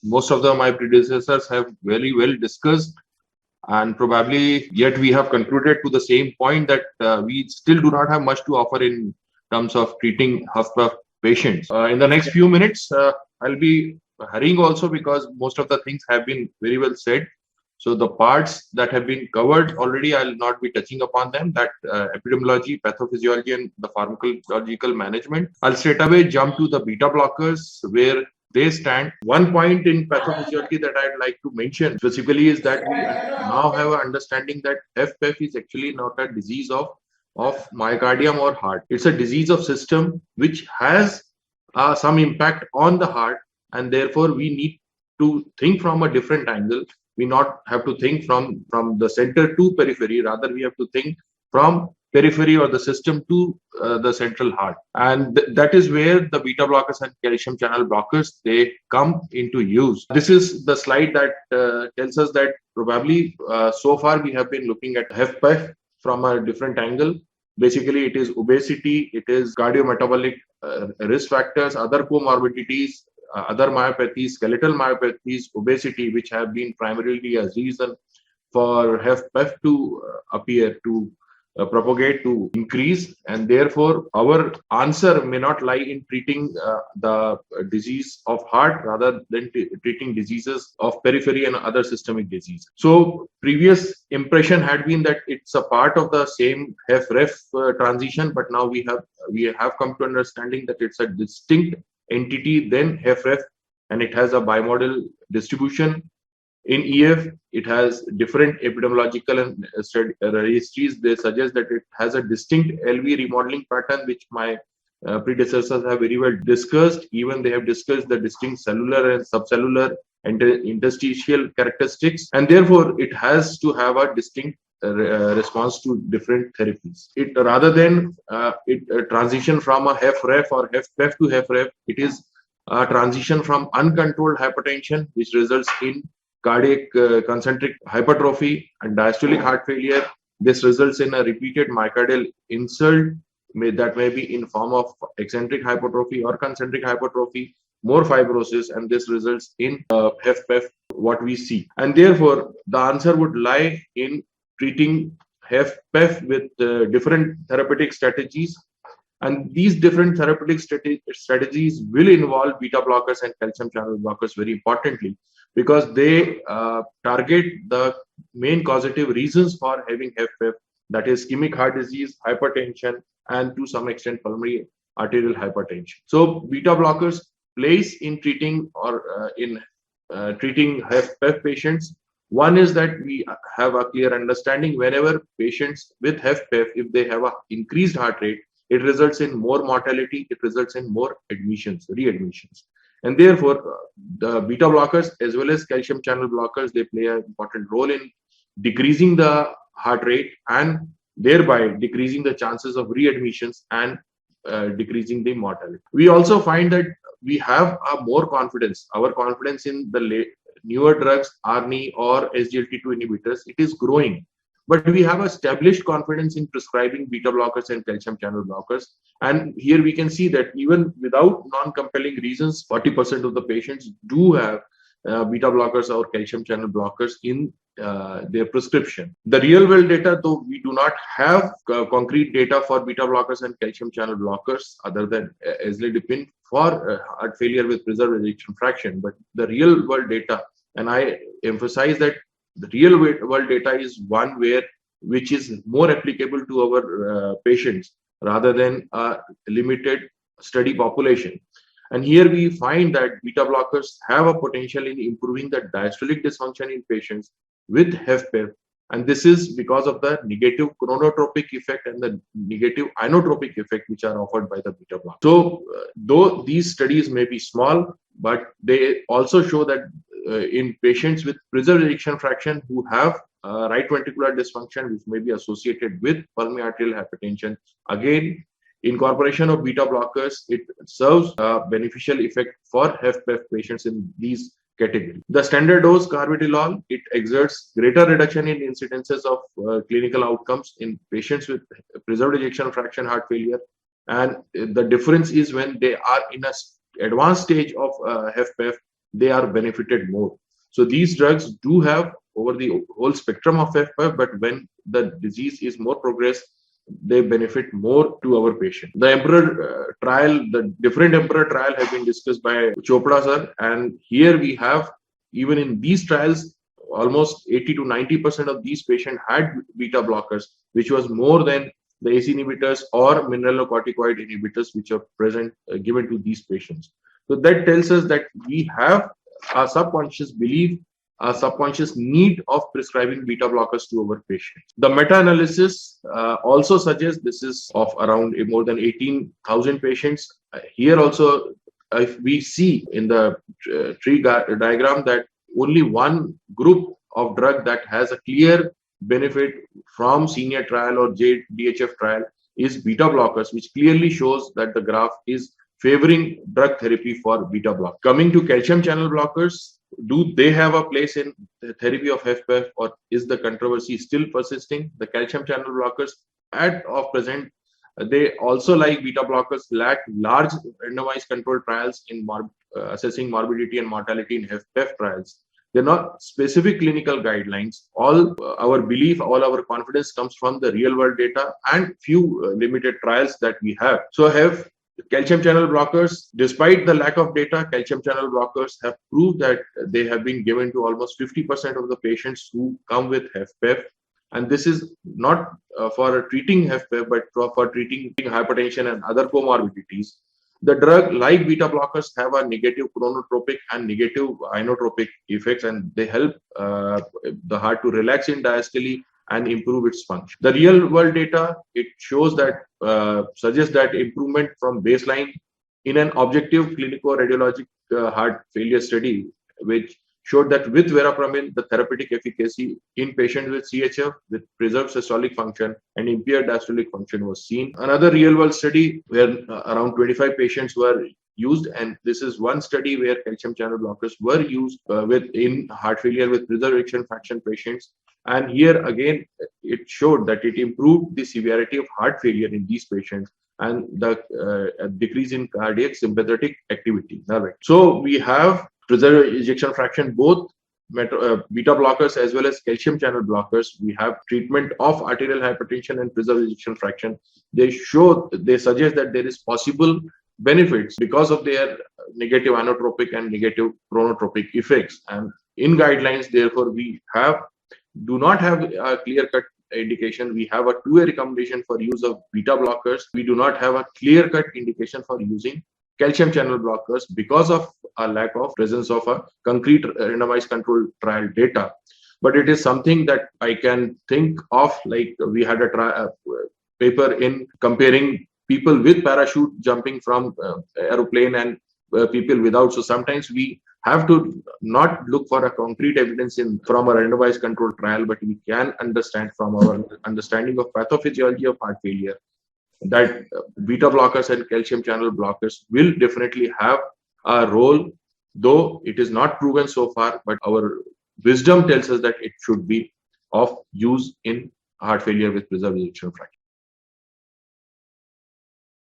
most of my predecessors have very well discussed, and probably yet we have concluded to the same point that we still do not have much to offer in terms of treating HuffPuff patients. In the next few minutes, I'll be hurrying also because most of the things have been very well said. So the parts that have been covered already, I'll not be touching upon them, that epidemiology, pathophysiology, and the pharmacological management. I'll straight away jump to the beta blockers, where they stand. One point in pathophysiology that I'd like to mention specifically is that we now have an understanding that HFpEF is actually not a disease of myocardium or heart. It's a disease of system which has some impact on the heart, and therefore we need to think from a different angle. We not have to think from the center to periphery, rather we have to think from periphery or the system to the central heart, and that is where the beta blockers and calcium channel blockers, they come into use. This is the slide that tells us that probably so far we have been looking at HFpEF from a different angle. Basically, it is obesity, it is cardiometabolic risk factors, other comorbidities, other myopathies, skeletal myopathies, obesity, which have been primarily a reason for HFpEF to appear, to propagate, to increase, and therefore our answer may not lie in treating the disease of heart rather than treating diseases of periphery and other systemic disease. So previous impression had been that it's a part of the same HFrEF transition, but now we have come to understanding that it's a distinct entity than HFrEF, and it has a bimodal distribution. In EF, it has different epidemiological and registries. They suggest that it has a distinct LV remodeling pattern, which my predecessors have very well discussed. Even they have discussed the distinct cellular and subcellular and interstitial characteristics, and therefore it has to have a distinct response to different therapies. It rather than transition from a HFrEF or HFpEF to HFrEF, it is a transition from uncontrolled hypertension, which results in cardiac concentric hypertrophy and diastolic heart failure. This results in a repeated myocardial insult that may be in form of eccentric hypertrophy or concentric hypertrophy, more fibrosis, and this results in HFpEF, what we see. And therefore, the answer would lie in treating HFpEF with different therapeutic strategies. And these different therapeutic strategies will involve beta blockers and calcium channel blockers very importantly, because they target the main causative reasons for having HFpEF, that is ischemic heart disease, hypertension, and to some extent pulmonary arterial hypertension. So beta blockers place in treating or treating HFpEF patients. One is that we have a clear understanding whenever patients with HFpEF, if they have an increased heart rate, it results in more mortality, it results in more admissions, readmissions. And therefore, the beta blockers as well as calcium channel blockers, they play an important role in decreasing the heart rate and thereby decreasing the chances of readmissions and decreasing the mortality. We also find that we have a more confidence. Our confidence in the newer drugs, ARNI or SGLT2 inhibitors, it is growing. But we have established confidence in prescribing beta blockers and calcium channel blockers. And here we can see that even without non-compelling reasons, 40% of the patients do have beta blockers or calcium channel blockers in their prescription. The real world data, though we do not have concrete data for beta blockers and calcium channel blockers other than Eslidipine for heart failure with preserved ejection fraction, but the real world data, and I emphasize that the real world data is one which is more applicable to our patients rather than a limited study population. And here we find that beta blockers have a potential in improving the diastolic dysfunction in patients with HFpEF, and this is because of the negative chronotropic effect and the negative inotropic effect which are offered by the beta blocker. So though these studies may be small, but they also show that in patients with preserved ejection fraction who have right ventricular dysfunction, which may be associated with pulmonary arterial hypertension, again, incorporation of beta blockers, it serves a beneficial effect for HFpEF patients in these categories. The standard dose carvedilol, it exerts greater reduction in incidences of clinical outcomes in patients with preserved ejection fraction heart failure. And the difference is when they are in a advanced stage of HFpEF, they are benefited more. So these drugs do have over the whole spectrum of FPF, but when the disease is more progressed, they benefit more to our patient. The Emperor trial, the different Emperor trial have been discussed by Chopra sir, and here we have, even in these trials, almost 80 to 90% of these patients had beta blockers, which was more than the ACE inhibitors or mineralocorticoid inhibitors which are present given to these patients. So that tells us that we have a subconscious belief, a subconscious need of prescribing beta blockers to our patients. The meta-analysis also suggests, this is of around more than 18,000 patients. Here also, if we see in the tree diagram that only one group of drug that has a clear benefit from senior trial or DHF trial is beta blockers, which clearly shows that the graph is favoring drug therapy for beta block. Coming to calcium channel blockers, do they have a place in the therapy of HFpEF, or is the controversy still persisting? The calcium channel blockers of present, they also, like beta blockers, lack large randomized controlled trials in assessing morbidity and mortality in HFpEF trials. They're not specific clinical guidelines. All our belief, all our confidence comes from the real world data and few limited trials that we have. So have calcium channel blockers, despite the lack of data, calcium channel blockers have proved that they have been given to almost 50% of the patients who come with HFpEF. And this is not for treating HFpEF, but for treating hypertension and other comorbidities. The drug, like beta blockers, have a negative chronotropic and negative inotropic effects, and they help the heart to relax in diastole and improve its function. The real world data, it shows that, suggests that improvement from baseline in an objective clinico-radiologic heart failure study, which showed that with verapamil, the therapeutic efficacy in patients with CHF with preserved systolic function and impaired diastolic function was seen. Another real-world study where around 25 patients were used, and this is one study where calcium channel blockers were used in heart failure with preserved ejection fraction patients. And here again, it showed that it improved the severity of heart failure in these patients and the decrease in cardiac sympathetic activity. So we have preserved ejection fraction, both beta blockers as well as calcium channel blockers. We have treatment of arterial hypertension and preserved ejection fraction. They suggest that there is possible benefits because of their negative inotropic and negative chronotropic effects. And in guidelines, therefore, we do not have a clear-cut indication. We have a two-way recommendation for use of beta blockers. We do not have a clear-cut indication for using calcium channel blockers because of a lack of presence of a concrete randomized controlled trial data. But it is something that I can think of, like we had a paper in comparing people with parachute jumping from aeroplane and people without. So sometimes we have to not look for a concrete evidence from a randomized controlled trial, but we can understand from our understanding of pathophysiology of heart failure that beta blockers and calcium channel blockers will definitely have a role, though it is not proven so far, but our wisdom tells us that it should be of use in heart failure with preserved ejection fraction.